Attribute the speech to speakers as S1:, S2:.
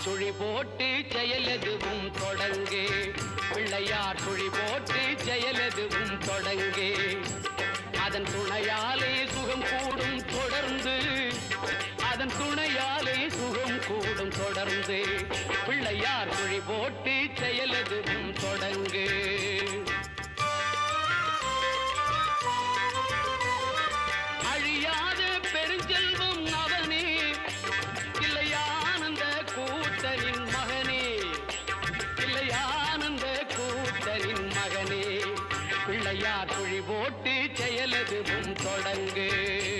S1: சுழி போட்டு செயலதுவும் தொடங்கு. பிள்ளையார் சுழி போட்டு செயலதுவும் தொடங்கு. அதன் துணையாலே சுகம் கூடும் தொடர்ந்து. அதன் துணையாலே சுகம் கூடும் தொடர்ந்து. பிள்ளையார் சுழி போட்டு செயலதுவும் தொடங்கு. அழியாத பெருஞ்செல்வம் அவனே, இல்லையானந்த கூத்தனின் மகனே, இல்லையானந்த கூத்தனின் மகனே. பிள்ளையார் சுழி போட்டு செயலதுவும் தொடங்கு.